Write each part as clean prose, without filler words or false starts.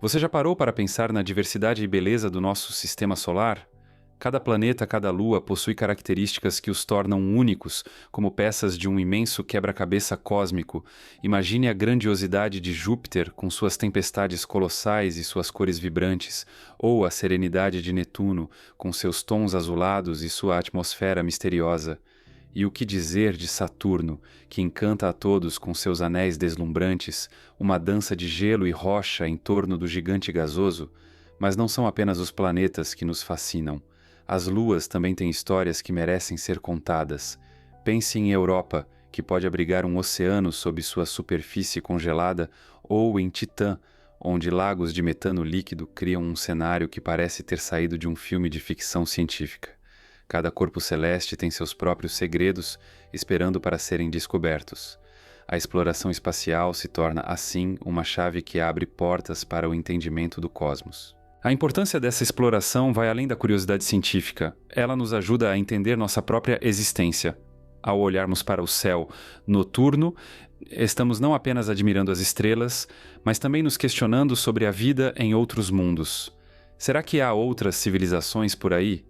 Você já parou para pensar na diversidade e beleza do nosso sistema solar? Cada planeta, cada lua possui características que os tornam únicos, como peças de um imenso quebra-cabeça cósmico. Imagine a grandiosidade de Júpiter, com suas tempestades colossais e suas cores vibrantes, ou a serenidade de Netuno, com seus tons azulados e sua atmosfera misteriosa. E o que dizer de Saturno, que encanta a todos com seus anéis deslumbrantes, uma dança de gelo e rocha em torno do gigante gasoso? Mas não são apenas os planetas que nos fascinam. As luas também têm histórias que merecem ser contadas. Pense em Europa, que pode abrigar um oceano sob sua superfície congelada, ou em Titã, onde lagos de metano líquido criam um cenário que parece ter saído de um filme de ficção científica. Cada corpo celeste tem seus próprios segredos, esperando para serem descobertos. A exploração espacial se torna, assim, uma chave que abre portas para o entendimento do cosmos. A importância dessa exploração vai além da curiosidade científica. Ela nos ajuda a entender nossa própria existência. Ao olharmos para o céu noturno, estamos não apenas admirando as estrelas, mas também nos questionando sobre a vida em outros mundos. Será que há outras civilizações por aí?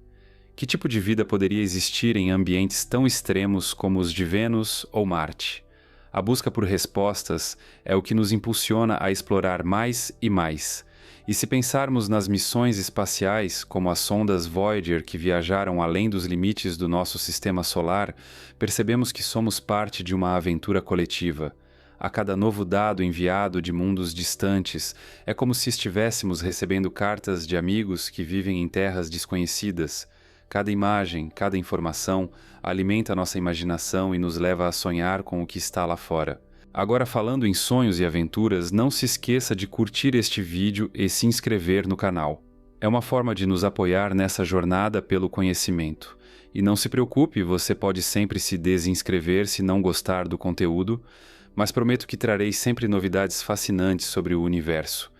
Que tipo de vida poderia existir em ambientes tão extremos como os de Vênus ou Marte? A busca por respostas é o que nos impulsiona a explorar mais e mais. E se pensarmos nas missões espaciais, como as sondas Voyager que viajaram além dos limites do nosso sistema solar, percebemos que somos parte de uma aventura coletiva. A cada novo dado enviado de mundos distantes, é como se estivéssemos recebendo cartas de amigos que vivem em terras desconhecidas. Cada imagem, cada informação alimenta nossa imaginação e nos leva a sonhar com o que está lá fora. Agora, falando em sonhos e aventuras, não se esqueça de curtir este vídeo e se inscrever no canal. É uma forma de nos apoiar nessa jornada pelo conhecimento. E não se preocupe, você pode sempre se desinscrever se não gostar do conteúdo, mas prometo que trarei sempre novidades fascinantes sobre o universo.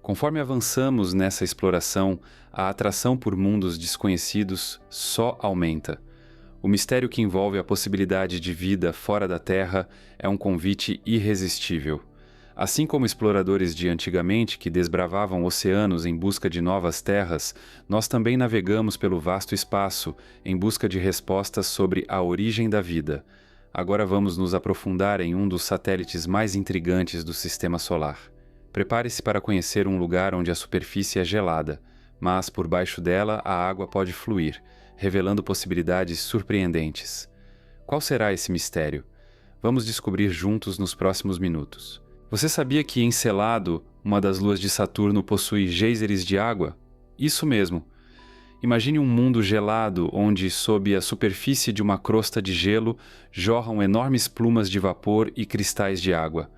Conforme avançamos nessa exploração, a atração por mundos desconhecidos só aumenta. O mistério que envolve a possibilidade de vida fora da Terra é um convite irresistível. Assim como exploradores de antigamente que desbravavam oceanos em busca de novas terras, nós também navegamos pelo vasto espaço em busca de respostas sobre a origem da vida. Agora vamos nos aprofundar em um dos satélites mais intrigantes do Sistema Solar. Prepare-se para conhecer um lugar onde a superfície é gelada, mas por baixo dela a água pode fluir, revelando possibilidades surpreendentes. Qual será esse mistério? Vamos descobrir juntos nos próximos minutos. Você sabia que Encelado, uma das luas de Saturno, possui geysers de água? Isso mesmo. Imagine um mundo gelado onde, sob a superfície de uma crosta de gelo, jorram enormes plumas de vapor e cristais de água.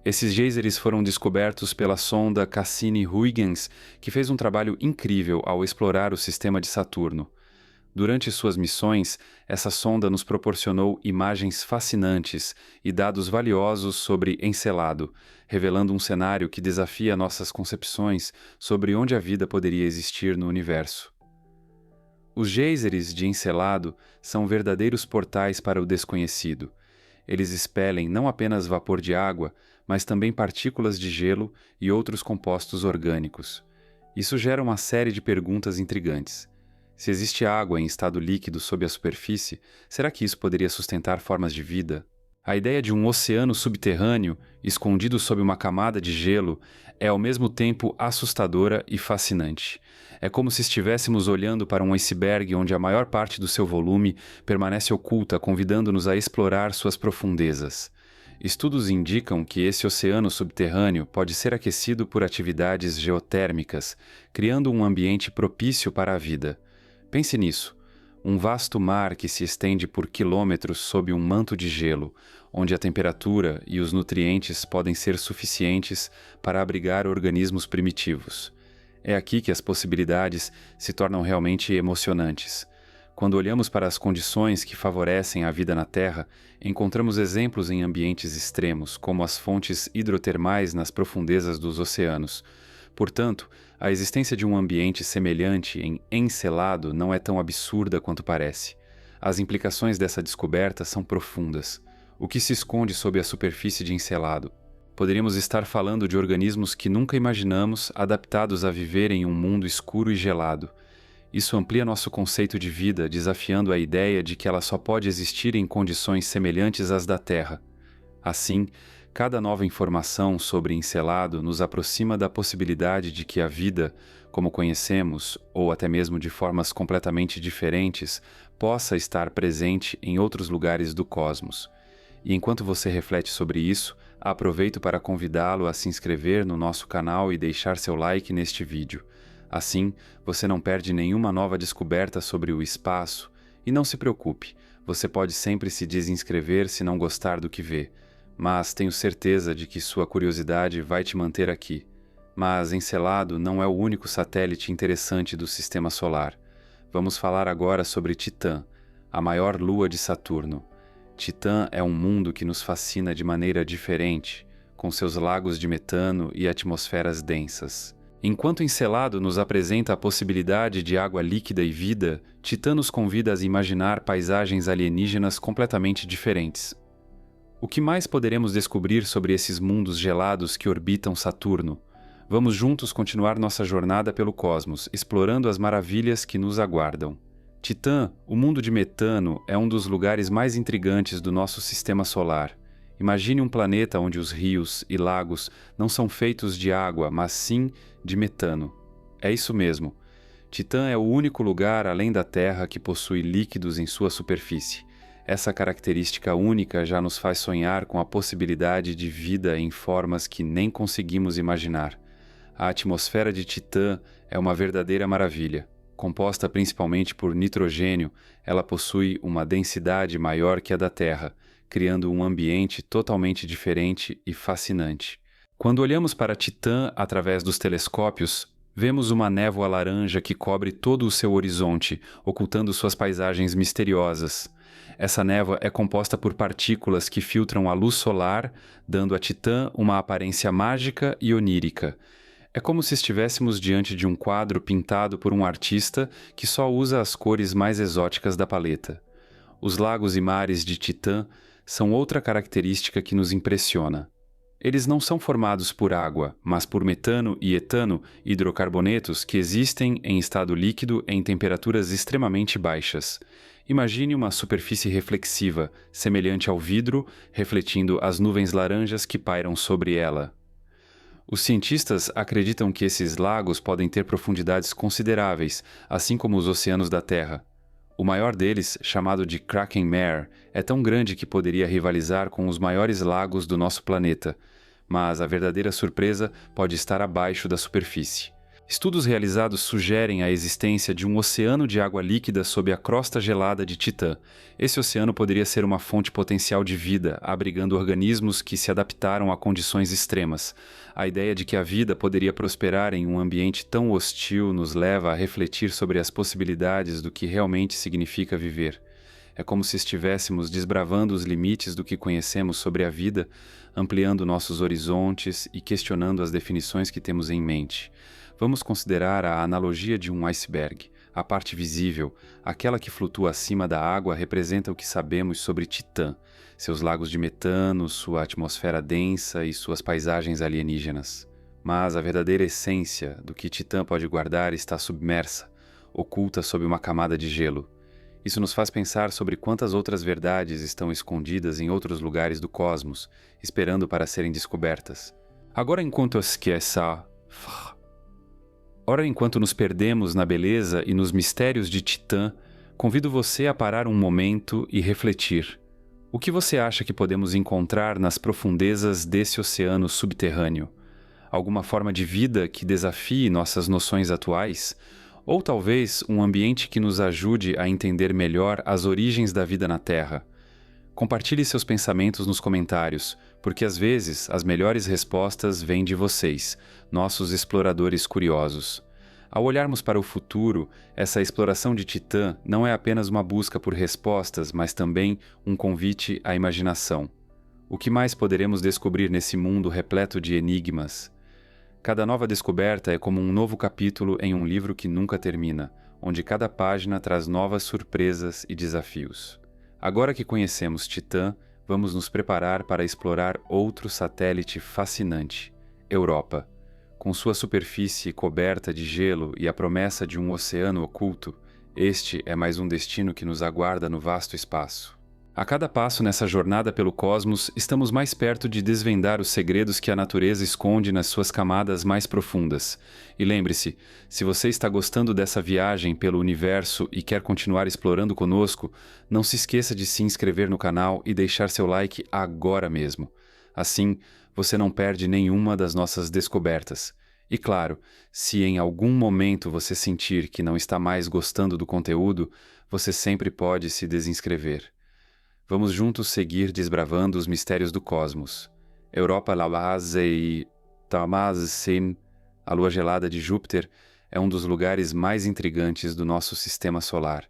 Esses geysers foram descobertos pela sonda Cassini-Huygens, que fez um trabalho incrível ao explorar o sistema de Saturno. Durante suas missões, essa sonda nos proporcionou imagens fascinantes e dados valiosos sobre Encelado, revelando um cenário que desafia nossas concepções sobre onde a vida poderia existir no universo. Os geysers de Encelado são verdadeiros portais para o desconhecido. Eles expelem não apenas vapor de água, mas também partículas de gelo e outros compostos orgânicos. Isso gera uma série de perguntas intrigantes. Se existe água em estado líquido sob a superfície, será que isso poderia sustentar formas de vida? A ideia de um oceano subterrâneo, escondido sob uma camada de gelo, é ao mesmo tempo assustadora e fascinante. É como se estivéssemos olhando para um iceberg onde a maior parte do seu volume permanece oculta, convidando-nos a explorar suas profundezas. Estudos indicam que esse oceano subterrâneo pode ser aquecido por atividades geotérmicas, criando um ambiente propício para a vida. Pense nisso. Um vasto mar que se estende por quilômetros sob um manto de gelo, onde a temperatura e os nutrientes podem ser suficientes para abrigar organismos primitivos. É aqui que as possibilidades se tornam realmente emocionantes. Quando olhamos para as condições que favorecem a vida na Terra, encontramos exemplos em ambientes extremos, como as fontes hidrotermais nas profundezas dos oceanos. Portanto, a existência de um ambiente semelhante em Encelado não é tão absurda quanto parece. As implicações dessa descoberta são profundas. O que se esconde sob a superfície de Encelado? Poderíamos estar falando de organismos que nunca imaginamos, adaptados a viver em um mundo escuro e gelado. Isso amplia nosso conceito de vida, desafiando a ideia de que ela só pode existir em condições semelhantes às da Terra. Assim, cada nova informação sobre Encelado nos aproxima da possibilidade de que a vida, como conhecemos, ou até mesmo de formas completamente diferentes, possa estar presente em outros lugares do cosmos. E enquanto você reflete sobre isso, aproveito para convidá-lo a se inscrever no nosso canal e deixar seu like neste vídeo. Assim, você não perde nenhuma nova descoberta sobre o espaço. E não se preocupe, você pode sempre se desinscrever se não gostar do que vê. Mas tenho certeza de que sua curiosidade vai te manter aqui. Mas Encelado não é o único satélite interessante do Sistema Solar. Vamos falar agora sobre Titã, a maior lua de Saturno. Titã é um mundo que nos fascina de maneira diferente, com seus lagos de metano e atmosferas densas. Enquanto Encelado nos apresenta a possibilidade de água líquida e vida, Titã nos convida a imaginar paisagens alienígenas completamente diferentes. O que mais poderemos descobrir sobre esses mundos gelados que orbitam Saturno? Vamos juntos continuar nossa jornada pelo cosmos, explorando as maravilhas que nos aguardam. Titã, o mundo de metano, é um dos lugares mais intrigantes do nosso sistema solar. Imagine um planeta onde os rios e lagos não são feitos de água, mas sim de metano. É isso mesmo. Titã é o único lugar além da Terra que possui líquidos em sua superfície. Essa característica única já nos faz sonhar com a possibilidade de vida em formas que nem conseguimos imaginar. A atmosfera de Titã é uma verdadeira maravilha. Composta principalmente por nitrogênio, ela possui uma densidade maior que a da Terra, criando um ambiente totalmente diferente e fascinante. Quando olhamos para Titã através dos telescópios, vemos uma névoa laranja que cobre todo o seu horizonte, ocultando suas paisagens misteriosas. Essa névoa é composta por partículas que filtram a luz solar, dando a Titã uma aparência mágica e onírica. É como se estivéssemos diante de um quadro pintado por um artista que só usa as cores mais exóticas da paleta. Os lagos e mares de Titã são outra característica que nos impressiona. Eles não são formados por água, mas por metano e etano, hidrocarbonetos que existem em estado líquido em temperaturas extremamente baixas. Imagine uma superfície reflexiva, semelhante ao vidro, refletindo as nuvens laranjas que pairam sobre ela. Os cientistas acreditam que esses lagos podem ter profundidades consideráveis, assim como os oceanos da Terra. O maior deles, chamado de Kraken Mare, é tão grande que poderia rivalizar com os maiores lagos do nosso planeta, mas a verdadeira surpresa pode estar abaixo da superfície. Estudos realizados sugerem a existência de um oceano de água líquida sob a crosta gelada de Titã. Esse oceano poderia ser uma fonte potencial de vida, abrigando organismos que se adaptaram a condições extremas. A ideia de que a vida poderia prosperar em um ambiente tão hostil nos leva a refletir sobre as possibilidades do que realmente significa viver. É como se estivéssemos desbravando os limites do que conhecemos sobre a vida, ampliando nossos horizontes e questionando as definições que temos em mente. Vamos considerar a analogia de um iceberg. A parte visível, aquela que flutua acima da água, representa o que sabemos sobre Titã, seus lagos de metano, sua atmosfera densa e suas paisagens alienígenas. Mas a verdadeira essência do que Titã pode guardar está submersa, oculta sob uma camada de gelo. Isso nos faz pensar sobre quantas outras verdades estão escondidas em outros lugares do cosmos, esperando para serem descobertas. Ora, enquanto nos perdemos na beleza e nos mistérios de Titã, convido você a parar um momento e refletir. O que você acha que podemos encontrar nas profundezas desse oceano subterrâneo? Alguma forma de vida que desafie nossas noções atuais? Ou talvez um ambiente que nos ajude a entender melhor as origens da vida na Terra? Compartilhe seus pensamentos nos comentários, porque às vezes as melhores respostas vêm de vocês, nossos exploradores curiosos. Ao olharmos para o futuro, essa exploração de Titã não é apenas uma busca por respostas, mas também um convite à imaginação. O que mais poderemos descobrir nesse mundo repleto de enigmas? Cada nova descoberta é como um novo capítulo em um livro que nunca termina, onde cada página traz novas surpresas e desafios. Agora que conhecemos Titã, vamos nos preparar para explorar outro satélite fascinante, Europa. Com sua superfície coberta de gelo e a promessa de um oceano oculto, este é mais um destino que nos aguarda no vasto espaço. A cada passo nessa jornada pelo cosmos, estamos mais perto de desvendar os segredos que a natureza esconde nas suas camadas mais profundas. E lembre-se, se você está gostando dessa viagem pelo universo e quer continuar explorando conosco, não se esqueça de se inscrever no canal e deixar seu like agora mesmo. Assim, você não perde nenhuma das nossas descobertas. E claro, se em algum momento você sentir que não está mais gostando do conteúdo, você sempre pode se desinscrever. Vamos juntos seguir desbravando os mistérios do cosmos. Europa Labazei Tamasin, a lua gelada de Júpiter, é um dos lugares mais intrigantes do nosso sistema solar.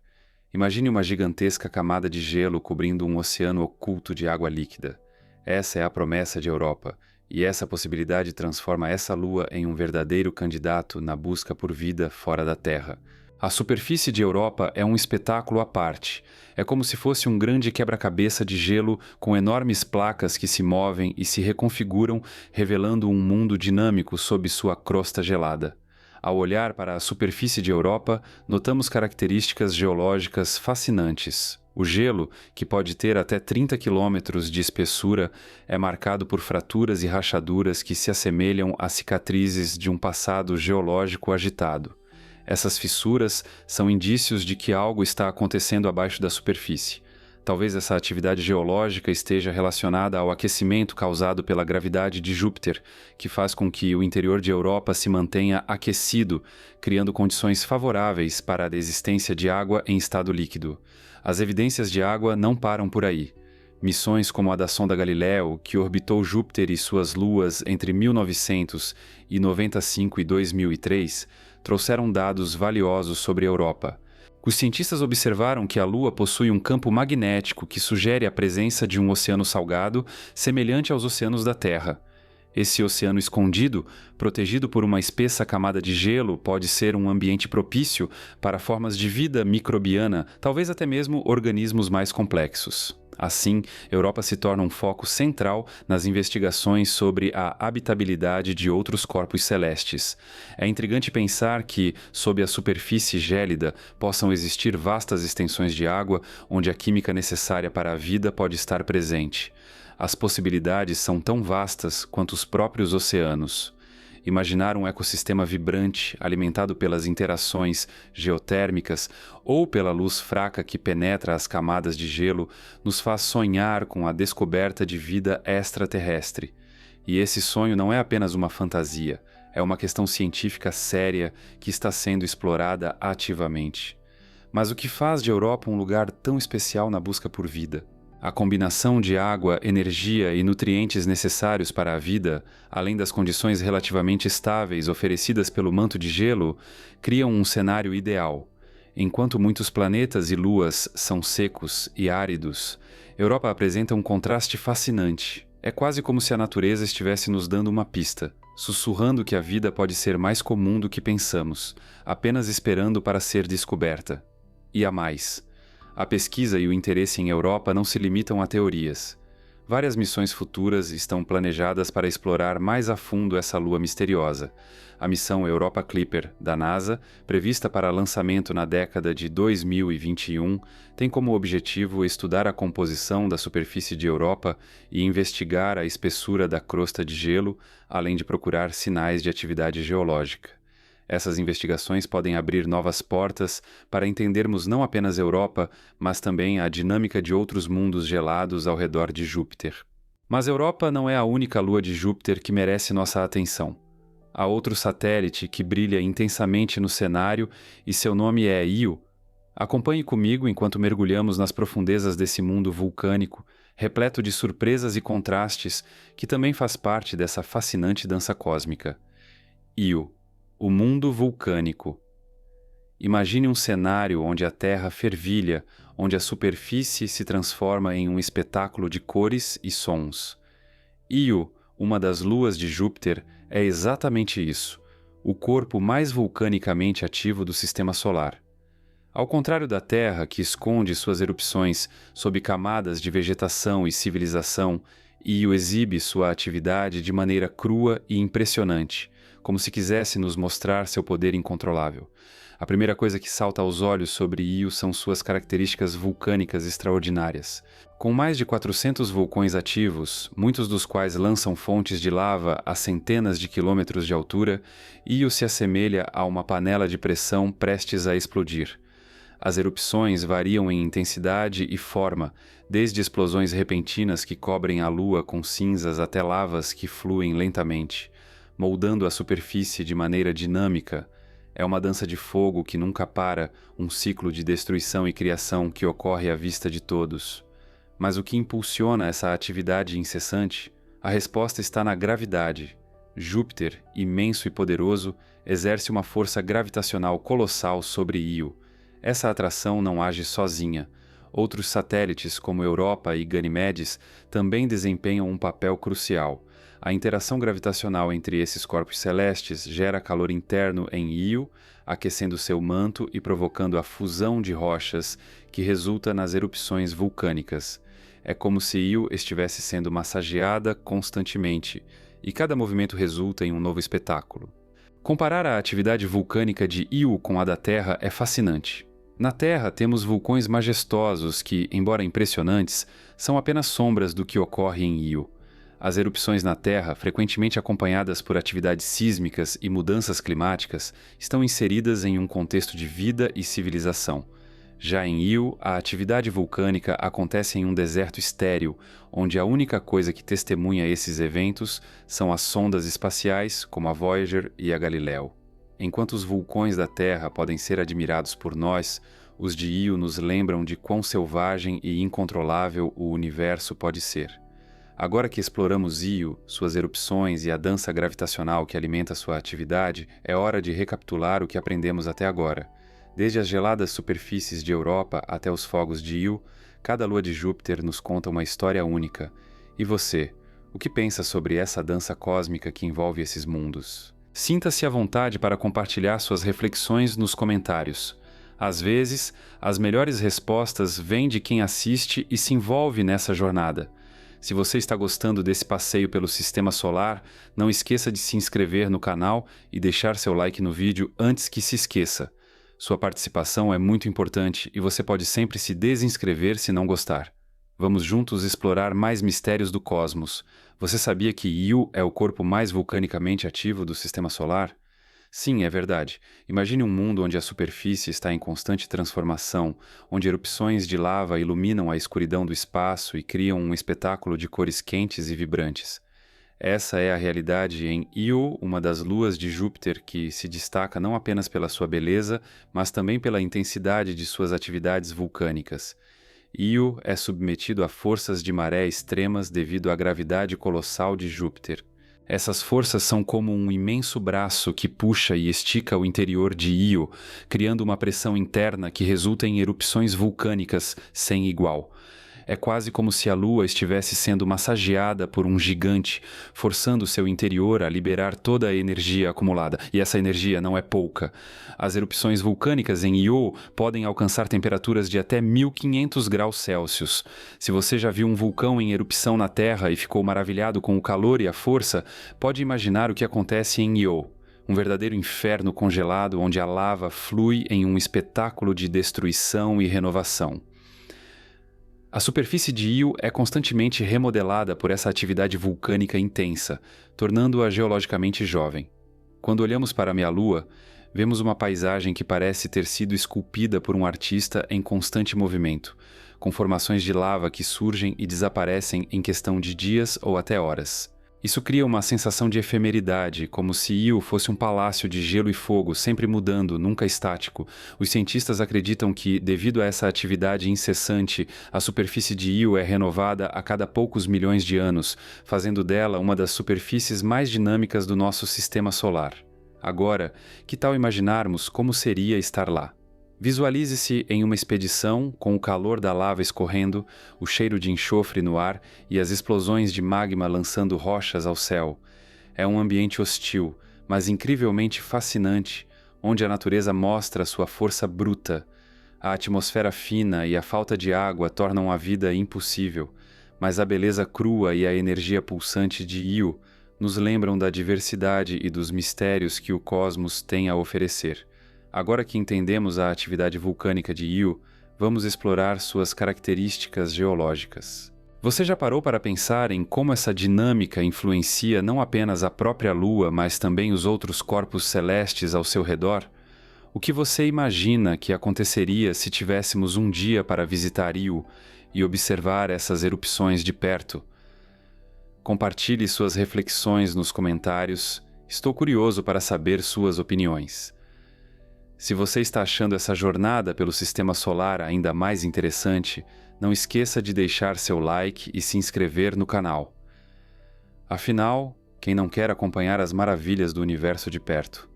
Imagine uma gigantesca camada de gelo cobrindo um oceano oculto de água líquida. Essa é a promessa de Europa, e essa possibilidade transforma essa lua em um verdadeiro candidato na busca por vida fora da Terra. A superfície de Europa é um espetáculo à parte. É como se fosse um grande quebra-cabeça de gelo com enormes placas que se movem e se reconfiguram, revelando um mundo dinâmico sob sua crosta gelada. Ao olhar para a superfície de Europa, notamos características geológicas fascinantes. O gelo, que pode ter até 30 quilômetros de espessura, é marcado por fraturas e rachaduras que se assemelham a cicatrizes de um passado geológico agitado. Essas fissuras são indícios de que algo está acontecendo abaixo da superfície. Talvez essa atividade geológica esteja relacionada ao aquecimento causado pela gravidade de Júpiter, que faz com que o interior de Europa se mantenha aquecido, criando condições favoráveis para a existência de água em estado líquido. As evidências de água não param por aí. Missões como a da sonda Galileu, que orbitou Júpiter e suas luas entre 1995 e 2003, trouxeram dados valiosos sobre a Europa. Os cientistas observaram que a Lua possui um campo magnético que sugere a presença de um oceano salgado semelhante aos oceanos da Terra. Esse oceano escondido, protegido por uma espessa camada de gelo, pode ser um ambiente propício para formas de vida microbiana, talvez até mesmo organismos mais complexos. Assim, Europa se torna um foco central nas investigações sobre a habitabilidade de outros corpos celestes. É intrigante pensar que, sob a superfície gélida, possam existir vastas extensões de água onde a química necessária para a vida pode estar presente. As possibilidades são tão vastas quanto os próprios oceanos. Imaginar um ecossistema vibrante, alimentado pelas interações geotérmicas ou pela luz fraca que penetra as camadas de gelo, nos faz sonhar com a descoberta de vida extraterrestre. E esse sonho não é apenas uma fantasia, é uma questão científica séria que está sendo explorada ativamente. Mas o que faz de Europa um lugar tão especial na busca por vida? A combinação de água, energia e nutrientes necessários para a vida, além das condições relativamente estáveis oferecidas pelo manto de gelo, criam um cenário ideal. Enquanto muitos planetas e luas são secos e áridos, Europa apresenta um contraste fascinante. É quase como se a natureza estivesse nos dando uma pista, sussurrando que a vida pode ser mais comum do que pensamos, apenas esperando para ser descoberta. E há mais. A pesquisa e o interesse em Europa não se limitam a teorias. Várias missões futuras estão planejadas para explorar mais a fundo essa lua misteriosa. A missão Europa Clipper, da NASA, prevista para lançamento na década de 2021, tem como objetivo estudar a composição da superfície de Europa e investigar a espessura da crosta de gelo, além de procurar sinais de atividade geológica. Essas investigações podem abrir novas portas para entendermos não apenas Europa, mas também a dinâmica de outros mundos gelados ao redor de Júpiter. Mas Europa não é a única lua de Júpiter que merece nossa atenção. Há outro satélite que brilha intensamente no cenário e seu nome é Io. Acompanhe comigo enquanto mergulhamos nas profundezas desse mundo vulcânico, repleto de surpresas e contrastes, que também faz parte dessa fascinante dança cósmica. Io. O mundo vulcânico. Imagine um cenário onde a Terra fervilha, onde a superfície se transforma em um espetáculo de cores e sons. Io, uma das luas de Júpiter, é exatamente isso, o corpo mais vulcanicamente ativo do Sistema Solar. Ao contrário da Terra, que esconde suas erupções sob camadas de vegetação e civilização, Io exibe sua atividade de maneira crua e impressionante, como se quisesse nos mostrar seu poder incontrolável. A primeira coisa que salta aos olhos sobre Io são suas características vulcânicas extraordinárias. Com mais de 400 vulcões ativos, muitos dos quais lançam fontes de lava a centenas de quilômetros de altura, Io se assemelha a uma panela de pressão prestes a explodir. As erupções variam em intensidade e forma, desde explosões repentinas que cobrem a Lua com cinzas até lavas que fluem lentamente, moldando a superfície de maneira dinâmica. É uma dança de fogo que nunca para, um ciclo de destruição e criação que ocorre à vista de todos. Mas o que impulsiona essa atividade incessante? A resposta está na gravidade. Júpiter, imenso e poderoso, exerce uma força gravitacional colossal sobre Io. Essa atração não age sozinha. Outros satélites, como Europa e Ganimedes, também desempenham um papel crucial. A interação gravitacional entre esses corpos celestes gera calor interno em Io, aquecendo seu manto e provocando a fusão de rochas que resulta nas erupções vulcânicas. É como se Io estivesse sendo massageada constantemente, e cada movimento resulta em um novo espetáculo. Comparar a atividade vulcânica de Io com a da Terra é fascinante. Na Terra, temos vulcões majestosos que, embora impressionantes, são apenas sombras do que ocorre em Io. As erupções na Terra, frequentemente acompanhadas por atividades sísmicas e mudanças climáticas, estão inseridas em um contexto de vida e civilização. Já em Io, a atividade vulcânica acontece em um deserto estéril, onde a única coisa que testemunha esses eventos são as sondas espaciais, como a Voyager e a Galileu. Enquanto os vulcões da Terra podem ser admirados por nós, os de Io nos lembram de quão selvagem e incontrolável o universo pode ser. Agora que exploramos Io, suas erupções e a dança gravitacional que alimenta sua atividade, é hora de recapitular o que aprendemos até agora. Desde as geladas superfícies de Europa até os fogos de Io, cada lua de Júpiter nos conta uma história única. E você, o que pensa sobre essa dança cósmica que envolve esses mundos? Sinta-se à vontade para compartilhar suas reflexões nos comentários. Às vezes, as melhores respostas vêm de quem assiste e se envolve nessa jornada. Se você está gostando desse passeio pelo Sistema Solar, não esqueça de se inscrever no canal e deixar seu like no vídeo antes que se esqueça. Sua participação é muito importante e você pode sempre se desinscrever se não gostar. Vamos juntos explorar mais mistérios do cosmos. Você sabia que Io é o corpo mais vulcanicamente ativo do Sistema Solar? Sim, é verdade. Imagine um mundo onde a superfície está em constante transformação, onde erupções de lava iluminam a escuridão do espaço e criam um espetáculo de cores quentes e vibrantes. Essa é a realidade em Io, uma das luas de Júpiter que se destaca não apenas pela sua beleza, mas também pela intensidade de suas atividades vulcânicas. Io é submetido a forças de maré extremas devido à gravidade colossal de Júpiter. Essas forças são como um imenso braço que puxa e estica o interior de Io, criando uma pressão interna que resulta em erupções vulcânicas sem igual. É quase como se a Lua estivesse sendo massageada por um gigante, forçando seu interior a liberar toda a energia acumulada. E essa energia não é pouca. As erupções vulcânicas em Io podem alcançar temperaturas de até 1500 graus Celsius. Se você já viu um vulcão em erupção na Terra e ficou maravilhado com o calor e a força, pode imaginar o que acontece em Io. Um verdadeiro inferno congelado onde a lava flui em um espetáculo de destruição e renovação. A superfície de Io é constantemente remodelada por essa atividade vulcânica intensa, tornando-a geologicamente jovem. Quando olhamos para a meia-lua, vemos uma paisagem que parece ter sido esculpida por um artista em constante movimento, com formações de lava que surgem e desaparecem em questão de dias ou até horas. Isso cria uma sensação de efemeridade, como se Io fosse um palácio de gelo e fogo, sempre mudando, nunca estático. Os cientistas acreditam que, devido a essa atividade incessante, a superfície de Io é renovada a cada poucos milhões de anos, fazendo dela uma das superfícies mais dinâmicas do nosso sistema solar. Agora, que tal imaginarmos como seria estar lá? Visualize-se em uma expedição, com o calor da lava escorrendo, o cheiro de enxofre no ar e as explosões de magma lançando rochas ao céu. É um ambiente hostil, mas incrivelmente fascinante, onde a natureza mostra sua força bruta. A atmosfera fina e a falta de água tornam a vida impossível, mas a beleza crua e a energia pulsante de Io nos lembram da diversidade e dos mistérios que o cosmos tem a oferecer. Agora que entendemos a atividade vulcânica de Io, vamos explorar suas características geológicas. Você já parou para pensar em como essa dinâmica influencia não apenas a própria Lua, mas também os outros corpos celestes ao seu redor? O que você imagina que aconteceria se tivéssemos um dia para visitar Io e observar essas erupções de perto? Compartilhe suas reflexões nos comentários. Estou curioso para saber suas opiniões. Se você está achando essa jornada pelo Sistema Solar ainda mais interessante, não esqueça de deixar seu like e se inscrever no canal. Afinal, quem não quer acompanhar as maravilhas do universo de perto?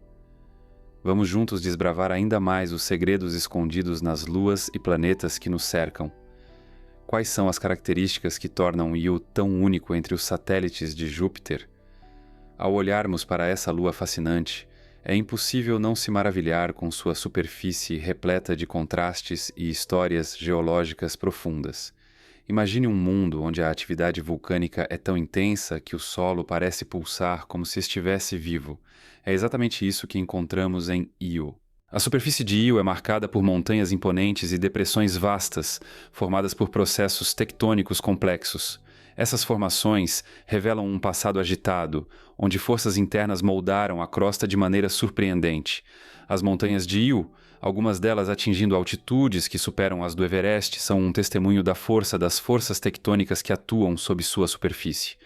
Vamos juntos desbravar ainda mais os segredos escondidos nas luas e planetas que nos cercam. Quais são as características que tornam Io tão único entre os satélites de Júpiter? Ao olharmos para essa lua fascinante, é impossível não se maravilhar com sua superfície repleta de contrastes e histórias geológicas profundas. Imagine um mundo onde a atividade vulcânica é tão intensa que o solo parece pulsar como se estivesse vivo. É exatamente isso que encontramos em Io. A superfície de Io é marcada por montanhas imponentes e depressões vastas, formadas por processos tectônicos complexos. Essas formações revelam um passado agitado, onde forças internas moldaram a crosta de maneira surpreendente. As montanhas de Io, algumas delas atingindo altitudes que superam as do Everest, são um testemunho da força das forças tectônicas que atuam sob sua superfície.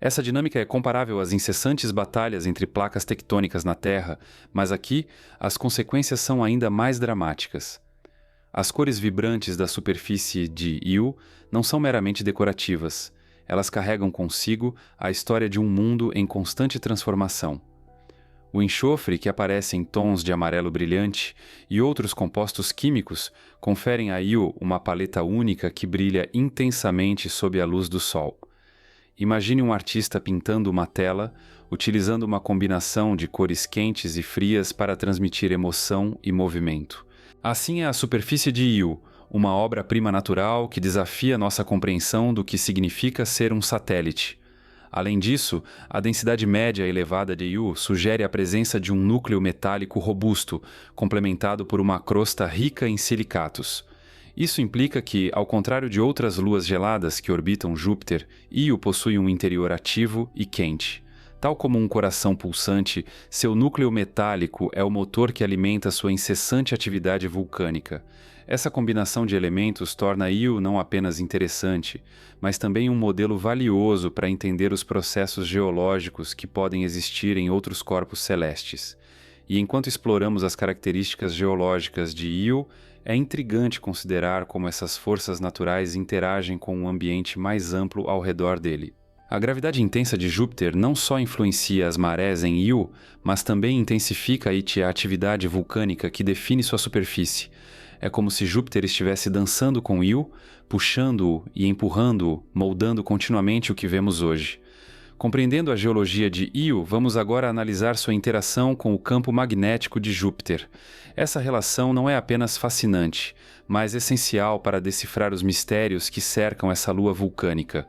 Essa dinâmica é comparável às incessantes batalhas entre placas tectônicas na Terra, mas aqui as consequências são ainda mais dramáticas. As cores vibrantes da superfície de Io não são meramente decorativas. Elas carregam consigo a história de um mundo em constante transformação. O enxofre, que aparece em tons de amarelo brilhante, e outros compostos químicos conferem a Io uma paleta única que brilha intensamente sob a luz do Sol. Imagine um artista pintando uma tela, utilizando uma combinação de cores quentes e frias para transmitir emoção e movimento. Assim é a superfície de Io, uma obra-prima natural que desafia nossa compreensão do que significa ser um satélite. Além disso, a densidade média elevada de Io sugere a presença de um núcleo metálico robusto, complementado por uma crosta rica em silicatos. Isso implica que, ao contrário de outras luas geladas que orbitam Júpiter, Io possui um interior ativo e quente. Tal como um coração pulsante, seu núcleo metálico é o motor que alimenta sua incessante atividade vulcânica. Essa combinação de elementos torna Io não apenas interessante, mas também um modelo valioso para entender os processos geológicos que podem existir em outros corpos celestes. E enquanto exploramos as características geológicas de Io, é intrigante considerar como essas forças naturais interagem com um ambiente mais amplo ao redor dele. A gravidade intensa de Júpiter não só influencia as marés em Io, mas também intensifica a atividade vulcânica que define sua superfície. É como se Júpiter estivesse dançando com Io, puxando-o e empurrando-o, moldando continuamente o que vemos hoje. Compreendendo a geologia de Io, vamos agora analisar sua interação com o campo magnético de Júpiter. Essa relação não é apenas fascinante, mas essencial para decifrar os mistérios que cercam essa lua vulcânica.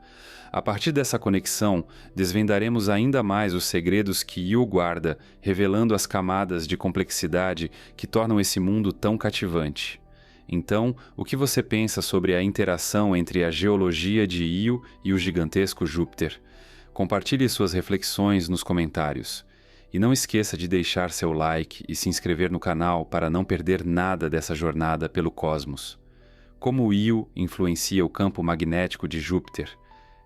A partir dessa conexão, desvendaremos ainda mais os segredos que Io guarda, revelando as camadas de complexidade que tornam esse mundo tão cativante. Então, o que você pensa sobre a interação entre a geologia de Io e o gigantesco Júpiter? Compartilhe suas reflexões nos comentários. E não esqueça de deixar seu like e se inscrever no canal para não perder nada dessa jornada pelo cosmos. Como Io influencia o campo magnético de Júpiter?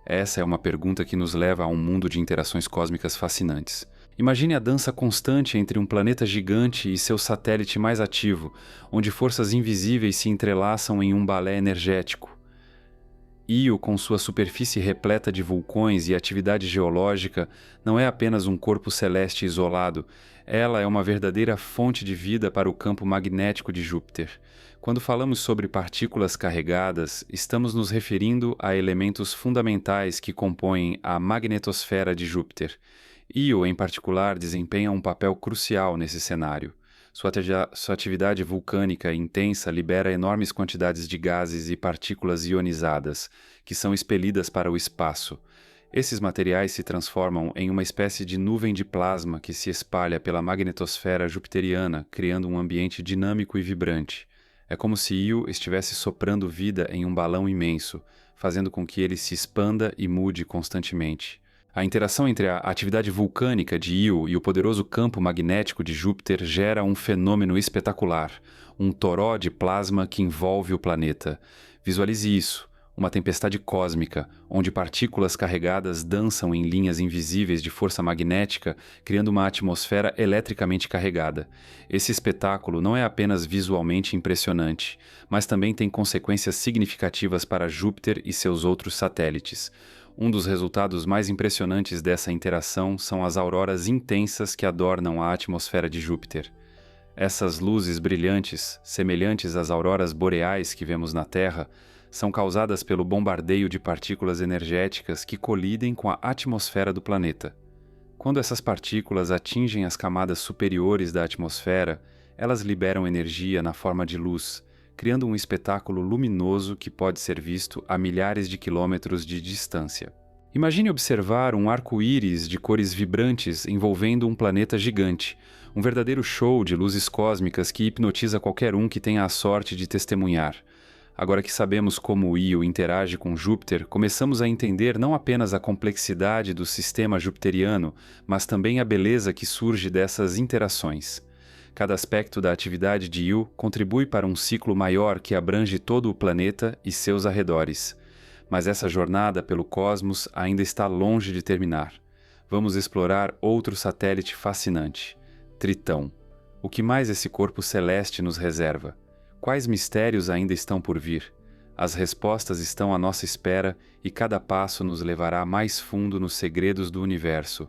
Essa é uma pergunta que nos leva a um mundo de interações cósmicas fascinantes. Imagine a dança constante entre um planeta gigante e seu satélite mais ativo, onde forças invisíveis se entrelaçam em um balé energético. Io, com sua superfície repleta de vulcões e atividade geológica, não é apenas um corpo celeste isolado, ela é uma verdadeira fonte de vida para o campo magnético de Júpiter. Quando falamos sobre partículas carregadas, estamos nos referindo a elementos fundamentais que compõem a magnetosfera de Júpiter. Io, em particular, desempenha um papel crucial nesse cenário. Sua atividade vulcânica intensa libera enormes quantidades de gases e partículas ionizadas, que são expelidas para o espaço. Esses materiais se transformam em uma espécie de nuvem de plasma que se espalha pela magnetosfera jupiteriana, criando um ambiente dinâmico e vibrante. É como se Io estivesse soprando vida em um balão imenso, fazendo com que ele se expanda e mude constantemente. A interação entre a atividade vulcânica de Io e o poderoso campo magnético de Júpiter gera um fenômeno espetacular, um toró de plasma que envolve o planeta. Visualize isso, uma tempestade cósmica, onde partículas carregadas dançam em linhas invisíveis de força magnética, criando uma atmosfera eletricamente carregada. Esse espetáculo não é apenas visualmente impressionante, mas também tem consequências significativas para Júpiter e seus outros satélites. Um dos resultados mais impressionantes dessa interação são as auroras intensas que adornam a atmosfera de Júpiter. Essas luzes brilhantes, semelhantes às auroras boreais que vemos na Terra, são causadas pelo bombardeio de partículas energéticas que colidem com a atmosfera do planeta. Quando essas partículas atingem as camadas superiores da atmosfera, elas liberam energia na forma de luz, criando um espetáculo luminoso que pode ser visto a milhares de quilômetros de distância. Imagine observar um arco-íris de cores vibrantes envolvendo um planeta gigante, um verdadeiro show de luzes cósmicas que hipnotiza qualquer um que tenha a sorte de testemunhar. Agora que sabemos como Io interage com Júpiter, começamos a entender não apenas a complexidade do sistema jupiteriano, mas também a beleza que surge dessas interações. Cada aspecto da atividade de Io contribui para um ciclo maior que abrange todo o planeta e seus arredores. Mas essa jornada pelo cosmos ainda está longe de terminar. Vamos explorar outro satélite fascinante, Tritão. O que mais esse corpo celeste nos reserva? Quais mistérios ainda estão por vir? As respostas estão à nossa espera e cada passo nos levará mais fundo nos segredos do universo.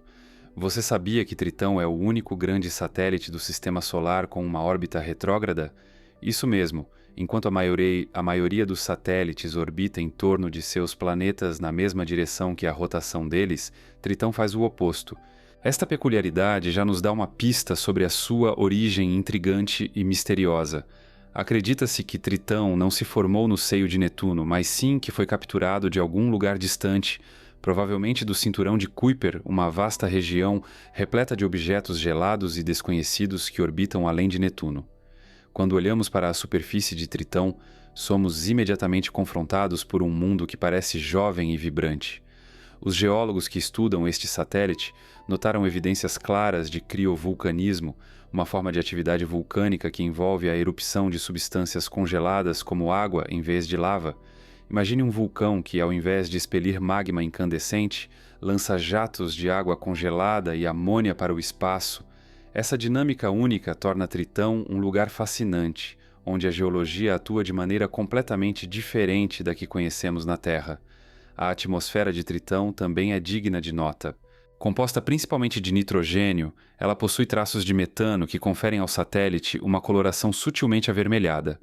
Você sabia que Tritão é o único grande satélite do Sistema Solar com uma órbita retrógrada? Isso mesmo, enquanto a maioria dos satélites orbita em torno de seus planetas na mesma direção que a rotação deles, Tritão faz o oposto. Esta peculiaridade já nos dá uma pista sobre a sua origem intrigante e misteriosa. Acredita-se que Tritão não se formou no seio de Netuno, mas sim que foi capturado de algum lugar distante, provavelmente do cinturão de Kuiper, uma vasta região repleta de objetos gelados e desconhecidos que orbitam além de Netuno. Quando olhamos para a superfície de Tritão, somos imediatamente confrontados por um mundo que parece jovem e vibrante. Os geólogos que estudam este satélite notaram evidências claras de criovulcanismo, uma forma de atividade vulcânica que envolve a erupção de substâncias congeladas como água em vez de lava. Imagine um vulcão que, ao invés de expelir magma incandescente, lança jatos de água congelada e amônia para o espaço. Essa dinâmica única torna Tritão um lugar fascinante, onde a geologia atua de maneira completamente diferente da que conhecemos na Terra. A atmosfera de Tritão também é digna de nota. Composta principalmente de nitrogênio, ela possui traços de metano que conferem ao satélite uma coloração sutilmente avermelhada.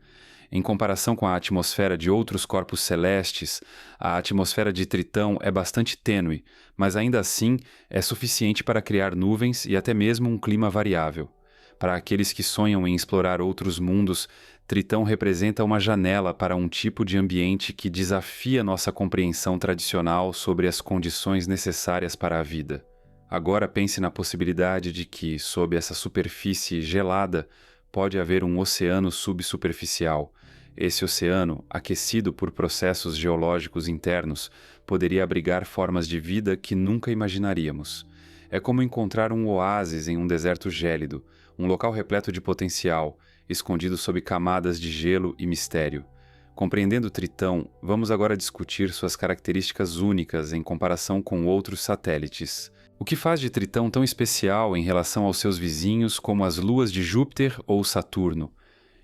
Em comparação com a atmosfera de outros corpos celestes, a atmosfera de Tritão é bastante tênue, mas ainda assim é suficiente para criar nuvens e até mesmo um clima variável. Para aqueles que sonham em explorar outros mundos, Tritão representa uma janela para um tipo de ambiente que desafia nossa compreensão tradicional sobre as condições necessárias para a vida. Agora pense na possibilidade de que, sob essa superfície gelada, pode haver um oceano subsuperficial. Esse oceano, aquecido por processos geológicos internos, poderia abrigar formas de vida que nunca imaginaríamos. É como encontrar um oásis em um deserto gélido, um local repleto de potencial, escondido sob camadas de gelo e mistério. Compreendendo Tritão, vamos agora discutir suas características únicas em comparação com outros satélites. O que faz de Tritão tão especial em relação aos seus vizinhos como as luas de Júpiter ou Saturno?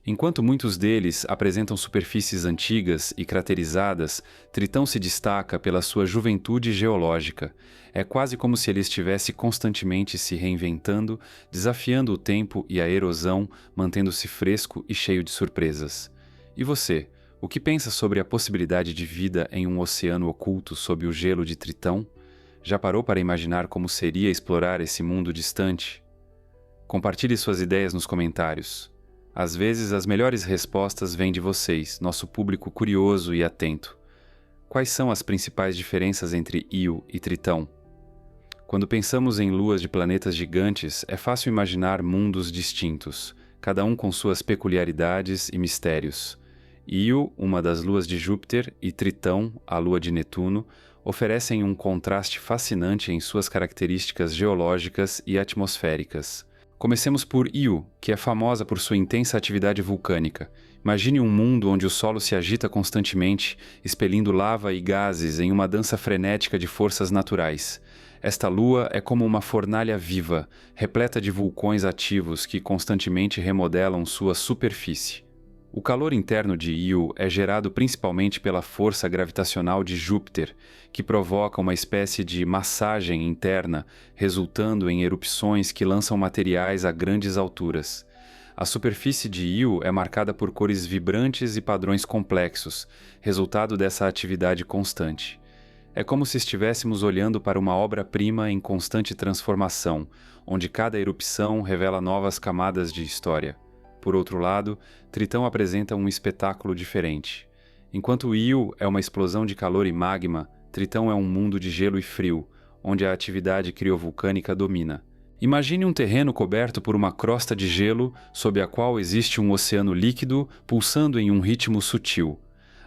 Enquanto muitos deles apresentam superfícies antigas e craterizadas, Tritão se destaca pela sua juventude geológica. É quase como se ele estivesse constantemente se reinventando, desafiando o tempo e a erosão, mantendo-se fresco e cheio de surpresas. E você, o que pensa sobre a possibilidade de vida em um oceano oculto sob o gelo de Tritão? Já parou para imaginar como seria explorar esse mundo distante? Compartilhe suas ideias nos comentários. Às vezes, as melhores respostas vêm de vocês, nosso público curioso e atento. Quais são as principais diferenças entre Io e Tritão? Quando pensamos em luas de planetas gigantes, é fácil imaginar mundos distintos, cada um com suas peculiaridades e mistérios. Io, uma das luas de Júpiter, e Tritão, a lua de Netuno, oferecem um contraste fascinante em suas características geológicas e atmosféricas. Comecemos por Io, que é famosa por sua intensa atividade vulcânica. Imagine um mundo onde o solo se agita constantemente, expelindo lava e gases em uma dança frenética de forças naturais. Esta lua é como uma fornalha viva, repleta de vulcões ativos que constantemente remodelam sua superfície. O calor interno de Io é gerado principalmente pela força gravitacional de Júpiter, que provoca uma espécie de massagem interna, resultando em erupções que lançam materiais a grandes alturas. A superfície de Io é marcada por cores vibrantes e padrões complexos, resultado dessa atividade constante. É como se estivéssemos olhando para uma obra-prima em constante transformação, onde cada erupção revela novas camadas de história. Por outro lado, Tritão apresenta um espetáculo diferente. Enquanto Io é uma explosão de calor e magma, Tritão é um mundo de gelo e frio, onde a atividade criovulcânica domina. Imagine um terreno coberto por uma crosta de gelo, sob a qual existe um oceano líquido pulsando em um ritmo sutil.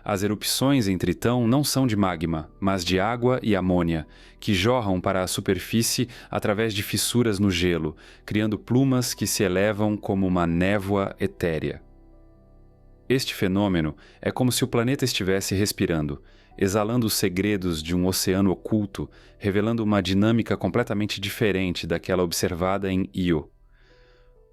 As erupções em Tritão não são de magma, mas de água e amônia, que jorram para a superfície através de fissuras no gelo, criando plumas que se elevam como uma névoa etérea. Este fenômeno é como se o planeta estivesse respirando, exalando os segredos de um oceano oculto, revelando uma dinâmica completamente diferente daquela observada em Io.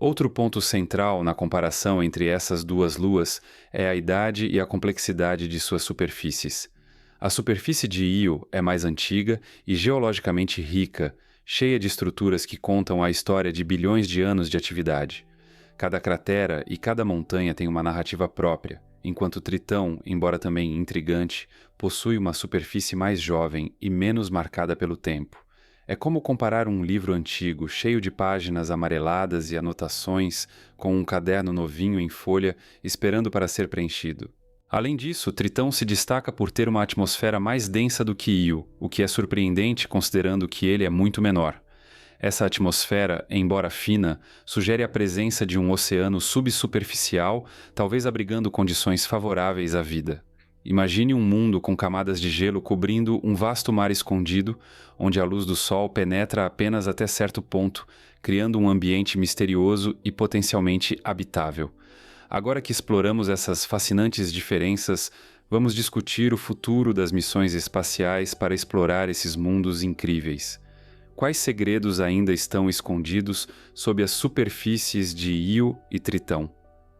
Outro ponto central na comparação entre essas duas luas é a idade e a complexidade de suas superfícies. A superfície de Io é mais antiga e geologicamente rica, cheia de estruturas que contam a história de bilhões de anos de atividade. Cada cratera e cada montanha tem uma narrativa própria, enquanto Tritão, embora também intrigante, possui uma superfície mais jovem e menos marcada pelo tempo. É como comparar um livro antigo, cheio de páginas amareladas e anotações, com um caderno novinho em folha, esperando para ser preenchido. Além disso, Tritão se destaca por ter uma atmosfera mais densa do que Io, o que é surpreendente considerando que ele é muito menor. Essa atmosfera, embora fina, sugere a presença de um oceano subsuperficial, talvez abrigando condições favoráveis à vida. Imagine um mundo com camadas de gelo cobrindo um vasto mar escondido, onde a luz do sol penetra apenas até certo ponto, criando um ambiente misterioso e potencialmente habitável. Agora que exploramos essas fascinantes diferenças, vamos discutir o futuro das missões espaciais para explorar esses mundos incríveis. Quais segredos ainda estão escondidos sob as superfícies de Io e Tritão?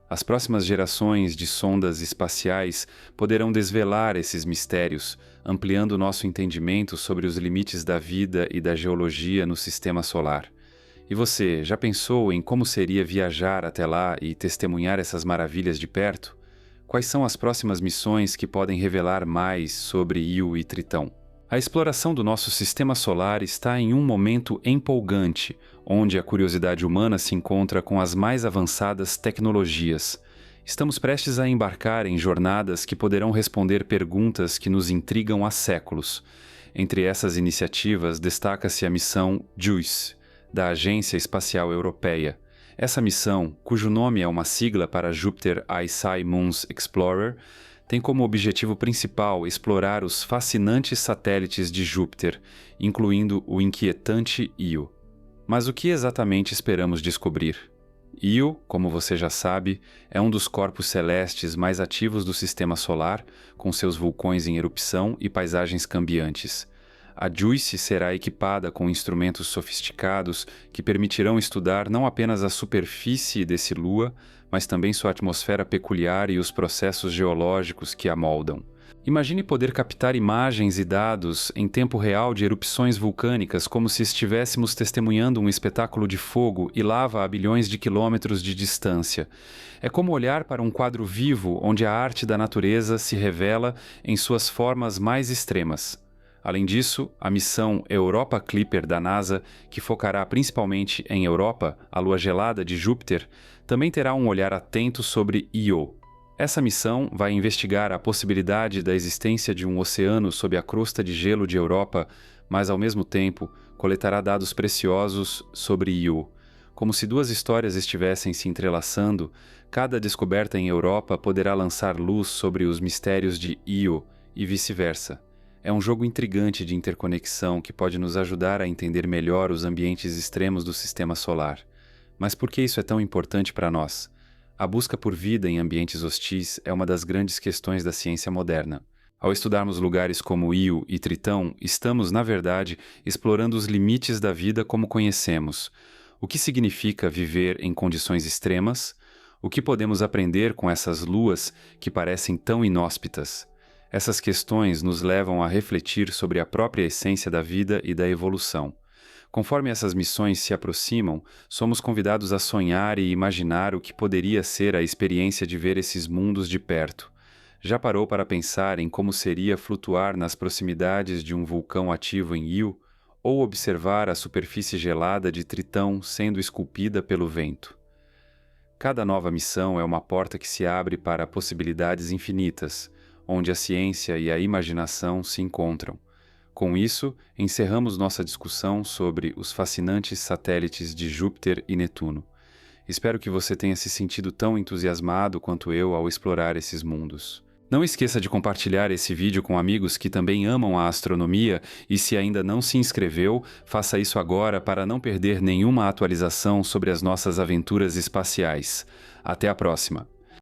As próximas gerações de sondas espaciais poderão desvelar esses mistérios, ampliando nosso entendimento sobre os limites da vida e da geologia no sistema solar. E você, já pensou em como seria viajar até lá e testemunhar essas maravilhas de perto? Quais são as próximas missões que podem revelar mais sobre Io e Tritão? A exploração do nosso sistema solar está em um momento empolgante, onde a curiosidade humana se encontra com as mais avançadas tecnologias. Estamos prestes a embarcar em jornadas que poderão responder perguntas que nos intrigam há séculos. Entre essas iniciativas, destaca-se a missão JUICE, da Agência Espacial Europeia. Essa missão, cujo nome é uma sigla para Jupiter ICES Moons Explorer, tem como objetivo principal explorar os fascinantes satélites de Júpiter, incluindo o inquietante Io. Mas o que exatamente esperamos descobrir? Io, como você já sabe, é um dos corpos celestes mais ativos do Sistema Solar, com seus vulcões em erupção e paisagens cambiantes. A JUICE será equipada com instrumentos sofisticados que permitirão estudar não apenas a superfície desse lua, mas também sua atmosfera peculiar e os processos geológicos que a moldam. Imagine poder captar imagens e dados em tempo real de erupções vulcânicas como se estivéssemos testemunhando um espetáculo de fogo e lava a bilhões de quilômetros de distância. É como olhar para um quadro vivo onde a arte da natureza se revela em suas formas mais extremas. Além disso, a missão Europa Clipper da NASA, que focará principalmente em Europa, a lua gelada de Júpiter, também terá um olhar atento sobre Io. Essa missão vai investigar a possibilidade da existência de um oceano sob a crosta de gelo de Europa, mas ao mesmo tempo coletará dados preciosos sobre Io. Como se duas histórias estivessem se entrelaçando, cada descoberta em Europa poderá lançar luz sobre os mistérios de Io e vice-versa. É um jogo intrigante de interconexão que pode nos ajudar a entender melhor os ambientes extremos do Sistema Solar. Mas por que isso é tão importante para nós? A busca por vida em ambientes hostis é uma das grandes questões da ciência moderna. Ao estudarmos lugares como Io e Tritão, estamos, na verdade, explorando os limites da vida como conhecemos. O que significa viver em condições extremas? O que podemos aprender com essas luas que parecem tão inóspitas? Essas questões nos levam a refletir sobre a própria essência da vida e da evolução. Conforme essas missões se aproximam, somos convidados a sonhar e imaginar o que poderia ser a experiência de ver esses mundos de perto. Já parou para pensar em como seria flutuar nas proximidades de um vulcão ativo em Io, ou observar a superfície gelada de Tritão sendo esculpida pelo vento? Cada nova missão é uma porta que se abre para possibilidades infinitas, onde a ciência e a imaginação se encontram. Com isso, encerramos nossa discussão sobre os fascinantes satélites de Júpiter e Netuno. Espero que você tenha se sentido tão entusiasmado quanto eu ao explorar esses mundos. Não esqueça de compartilhar esse vídeo com amigos que também amam a astronomia e, se ainda não se inscreveu, faça isso agora para não perder nenhuma atualização sobre as nossas aventuras espaciais. Até a próxima!